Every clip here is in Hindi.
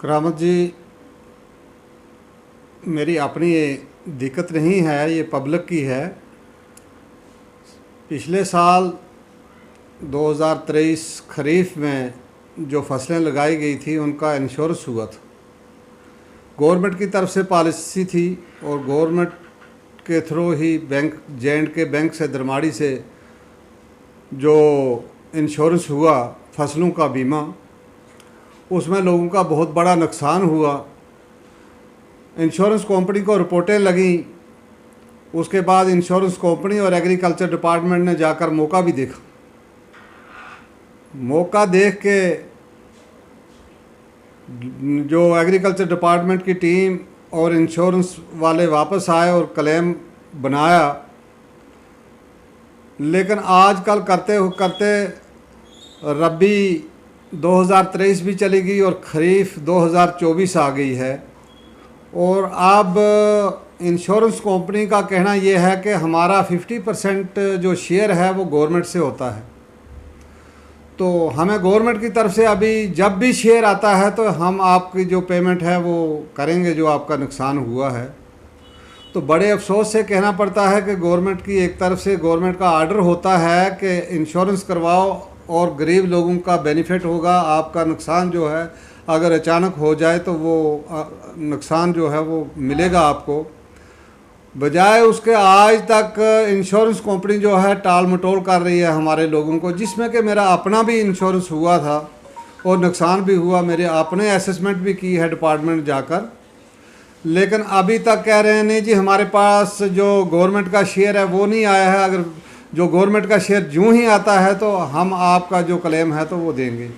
करामत जी, मेरी अपनी ये दिक्कत नहीं है, ये पब्लिक की है। पिछले साल 2023 खरीफ में जो फसलें लगाई गई थी उनका इंश्योरेंस हुआ था। गवर्नमेंट की तरफ से पॉलिसी थी और गवर्नमेंट के थ्रू ही बैंक J&K बैंक से दरमाड़ी से जो इंश्योरेंस हुआ फसलों का बीमा, उसमें लोगों का बहुत बड़ा नुकसान हुआ। इंश्योरेंस कंपनी को रिपोर्टें लगीं। उसके बाद इंश्योरेंस कंपनी और एग्रीकल्चर डिपार्टमेंट ने जाकर मौका भी देखा। मौका देख के जो एग्रीकल्चर डिपार्टमेंट की टीम और इंश्योरेंस वाले वापस आए और क्लेम बनाया। लेकिन आजकल करते करते रबी 2023 भी चली गई और ख़रीफ 2024 आ गई है। और अब इंश्योरेंस कंपनी का कहना ये है कि हमारा 50% जो शेयर है वो गवर्नमेंट से होता है। तो हमें गवर्नमेंट की तरफ से अभी जब भी शेयर आता है तो हम आपकी जो पेमेंट है वो करेंगे जो आपका नुकसान हुआ है। तो बड़े अफसोस से कहना पड़ता है कि गवर्नमेंट की एक तरफ से गवर्नमेंट का आर्डर होता है कि इंश्योरेंस करवाओ और गरीब लोगों का बेनिफिट होगा। आपका नुकसान जो है अगर अचानक हो जाए तो वो नुकसान जो है वो मिलेगा आपको। बजाय उसके आज तक इंश्योरेंस कंपनी जो है टाल मटोल कर रही है हमारे लोगों को, जिसमें कि मेरा अपना भी इंश्योरेंस हुआ था और नुकसान भी हुआ। मेरे अपने असेसमेंट भी की है डिपार्टमेंट जाकर, लेकिन अभी तक कह रहे हैं नहीं जी हमारे पास जो गवर्नमेंट का शेयर है वो नहीं आया है। अगर जो गवर्नमेंट का शेयर यूँ ही आता है तो हम आपका जो क्लेम है तो वो देंगे।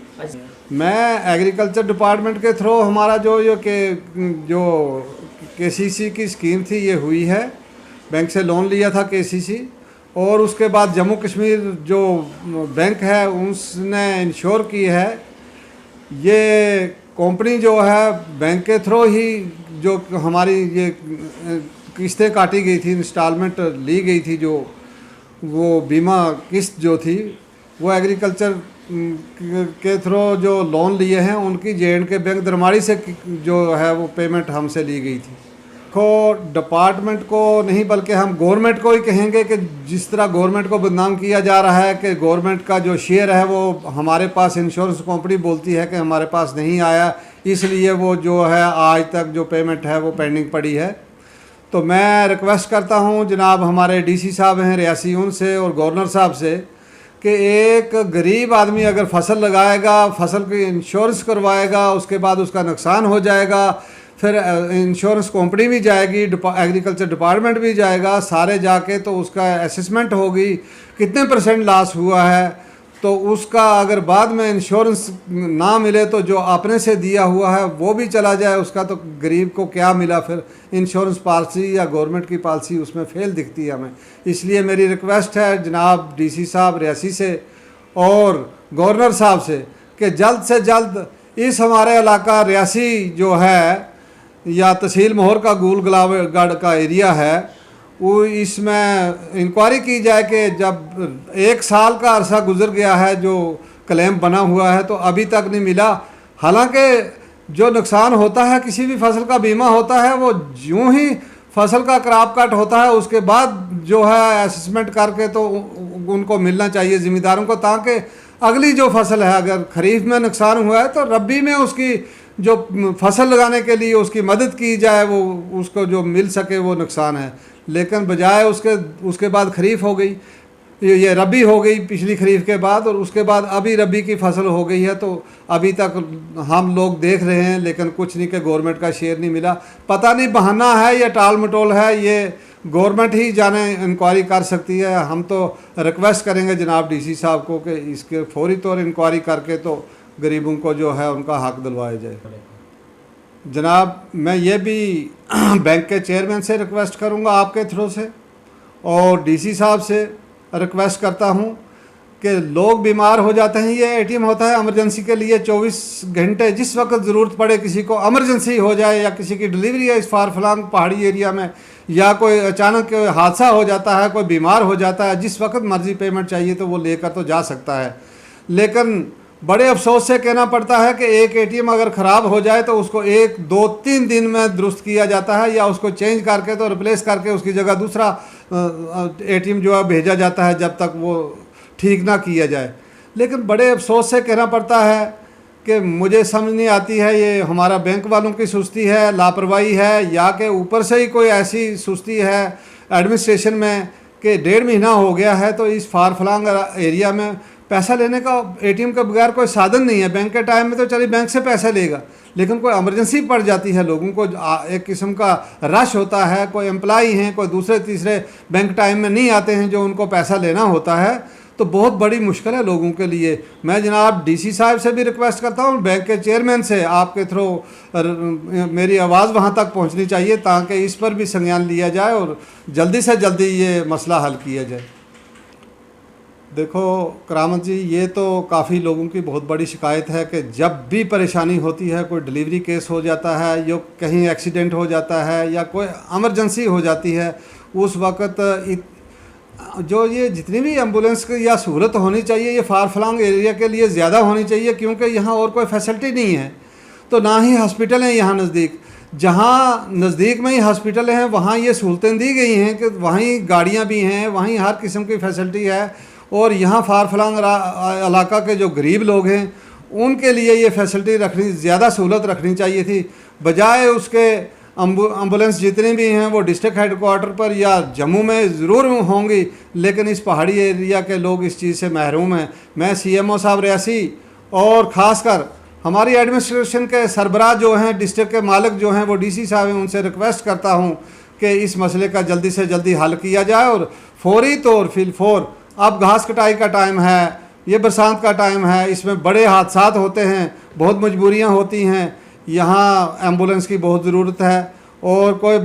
मैं एग्रीकल्चर डिपार्टमेंट के थ्रू हमारा जो KCC की स्कीम थी ये हुई है। बैंक से लोन लिया था KCC, और उसके बाद जम्मू कश्मीर जो बैंक है उसने इंश्योर की है। ये कंपनी जो है बैंक के थ्रू ही जो हमारी ये किस्तें काटी गई थी, इंस्टॉलमेंट ली गई थी, जो वो बीमा किस्त जो थी वो एग्रीकल्चर के थ्रू जो लोन लिए हैं उनकी J&K बैंक दरमाड़ी से जो है वो पेमेंट हमसे ली गई थी। तो डिपार्टमेंट को नहीं बल्कि हम गवर्नमेंट को ही कहेंगे कि जिस तरह गवर्नमेंट को बदनाम किया जा रहा है कि गवर्नमेंट का जो शेयर है वो हमारे पास इंश्योरेंस कंपनी बोलती है कि हमारे पास नहीं आया, इसलिए वो जो है आज तक जो पेमेंट है वो पेंडिंग पड़ी है। तो मैं रिक्वेस्ट करता हूँ जनाब हमारे DC साहब हैं रियासी, उनसे और गवर्नर साहब से कि एक गरीब आदमी अगर फसल लगाएगा, फसल की इंश्योरेंस करवाएगा, उसके बाद उसका नुकसान हो जाएगा, फिर इंश्योरेंस कंपनी भी जाएगी, एग्रीकल्चर डिपार्टमेंट भी जाएगा, सारे जाके तो उसका असेसमेंट होगी कितने % लॉस हुआ है। तो उसका अगर बाद में इंश्योरेंस ना मिले तो जो अपने से दिया हुआ है वो भी चला जाए, उसका तो गरीब को क्या मिला। फिर इंश्योरेंस पॉलिसी या गवर्नमेंट की पॉलिसी उसमें फेल दिखती है हमें। इसलिए मेरी रिक्वेस्ट है जनाब DC साहब रियासी से और गवर्नर साहब से कि जल्द से जल्द इस हमारे इलाका रियासी जो है या तहसील मोहर का गूल गुलाबगढ़ का एरिया है वो इसमें इंक्वायरी की जाए कि जब 1 साल का अरसा गुजर गया है जो क्लेम बना हुआ है तो अभी तक नहीं मिला। हालांकि जो नुकसान होता है किसी भी फसल का बीमा होता है वो यूँ ही फसल का क्रॉप कट होता है उसके बाद जो है असेसमेंट करके तो उनको मिलना चाहिए ज़िम्मेदारों को, ताकि अगली जो फसल है अगर खरीफ में नुकसान हुआ है तो रबी में उसकी जो फसल लगाने के लिए उसकी मदद की जाए, वो उसको जो मिल सके वो नुकसान है। लेकिन बजाय उसके बाद खरीफ हो गई, ये रबी हो गई पिछली खरीफ के बाद, और उसके बाद अभी रबी की फसल हो गई है। तो अभी तक हम लोग देख रहे हैं लेकिन कुछ नहीं कि गवर्नमेंट का शेयर नहीं मिला। पता नहीं बहाना है या टाल मटोल है, ये गवर्नमेंट ही जाने इंक्वायरी कर सकती है। हम तो रिक्वेस्ट करेंगे जनाब DC साहब को कि इसके फौरी तौर इंक्वायरी करके तो गरीबों को जो है उनका हक दिलवाया जाए। जनाब मैं ये भी बैंक के चेयरमैन से रिक्वेस्ट करूंगा आपके थ्रू से, और DC साहब से रिक्वेस्ट करता हूं कि लोग बीमार हो जाते हैं। ये ATM होता है इमरजेंसी के लिए 24 घंटे, जिस वक्त ज़रूरत पड़े, किसी को इमरजेंसी हो जाए या किसी की डिलीवरी है इस फार फलांग पहाड़ी एरिया में, या कोई अचानक हादसा हो जाता है, कोई बीमार हो जाता है, जिस वक्त मर्जी पेमेंट चाहिए तो वो लेकर तो जा सकता है। लेकिन बड़े अफसोस से कहना पड़ता है कि एक एटीएम अगर ख़राब हो जाए तो उसको 1, 2, 3 दिन में दुरुस्त किया जाता है, या उसको चेंज करके तो रिप्लेस करके उसकी जगह दूसरा एटीएम जो है भेजा जाता है जब तक वो ठीक ना किया जाए। लेकिन बड़े अफसोस से कहना पड़ता है कि मुझे समझ नहीं आती है ये हमारा बैंक वालों की सुस्ती है, लापरवाही है, या कि ऊपर से ही कोई ऐसी सुस्ती है एडमिनिस्ट्रेशन में कि 1.5 महीना हो गया है तो इस फार फलांग एरिया में पैसा लेने का एटीएम के बगैर कोई साधन नहीं है। बैंक के टाइम में तो चलिए बैंक से पैसा लेगा, लेकिन कोई इमरजेंसी पड़ जाती है, लोगों को एक किस्म का रश होता है, कोई एम्प्लॉई हैं, कोई दूसरे तीसरे बैंक टाइम में नहीं आते हैं जो उनको पैसा लेना होता है, तो बहुत बड़ी मुश्किल है लोगों के लिए। मैं जनाब डीसी साहब से भी रिक्वेस्ट करता हूँ, बैंक के चेयरमैन से आपके थ्रू मेरी आवाज़ वहाँ तक पहुँचनी चाहिए ताकि इस पर भी संज्ञान लिया जाए और जल्दी से जल्दी ये मसला हल किया जाए। देखो करामत जी, ये तो काफ़ी लोगों की बहुत बड़ी शिकायत है कि जब भी परेशानी होती है, कोई डिलीवरी केस हो जाता है, या कहीं एक्सीडेंट हो जाता है, या कोई इमरजेंसी हो जाती है, उस वक्त जो ये जितनी भी एम्बुलेंस की या सहूलत होनी चाहिए ये फार फलांग एरिया के लिए ज़्यादा होनी चाहिए, क्योंकि यहाँ और कोई फैसिलिटी नहीं है, तो ना ही हॉस्पिटल हैं यहाँ नज़दीक। जहाँ नज़दीक में ही हॉस्पिटल हैं वहाँ ये सहूलतें दी गई हैं कि वहीं गाड़ियाँ भी हैं, वहीं हर किस्म की फैसिलिटी है, और यहाँ फार फलांग इलाका के जो गरीब लोग हैं उनके लिए ये फैसिलिटी रखनी, ज़्यादा सहूलत रखनी चाहिए थी। बजाय उसके एम्बुलेंस जितनी भी हैं वो डिस्ट्रिक्ट हेडक्वार्टर पर या जम्मू में ज़रूर होंगी, लेकिन इस पहाड़ी एरिया के लोग इस चीज़ से महरूम हैं। मैं CMO साहब रियासी और ख़ासकर हमारी एडमिनिस्ट्रेशन के सरबराह जो हैं, डिस्ट्रिक्ट के मालिक जो हैं वो DC साहब हैं, उनसे रिक्वेस्ट करता हूँ कि इस मसले का जल्दी से जल्दी हल किया जाए और फौरी तौर फिलफौर। अब घास कटाई का टाइम है, ये बरसात का टाइम है, इसमें बड़े हादसात होते हैं, बहुत मजबूरियाँ होती हैं, यहाँ एम्बुलेंस की बहुत ज़रूरत है। और कोई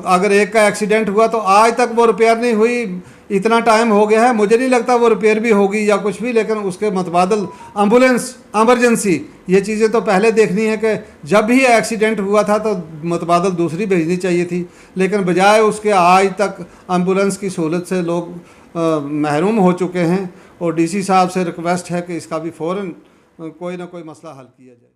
अगर एक का एक्सीडेंट हुआ तो आज तक वो रिपेयर नहीं हुई, इतना टाइम हो गया है, मुझे नहीं लगता वो रिपेयर भी होगी या कुछ भी, लेकिन उसके मतबादल एम्बुलेंस इमरजेंसी ये चीज़ें तो पहले देखनी है कि जब भी एक्सीडेंट हुआ था तो मतबादल दूसरी भेजनी चाहिए थी, लेकिन बजाय उसके आज तक एम्बुलेंस की सहूलत से लोग महरूम हो चुके हैं। और DC साहब से रिक्वेस्ट है कि इसका भी फ़ौरन कोई ना कोई मसला हल किया जाए।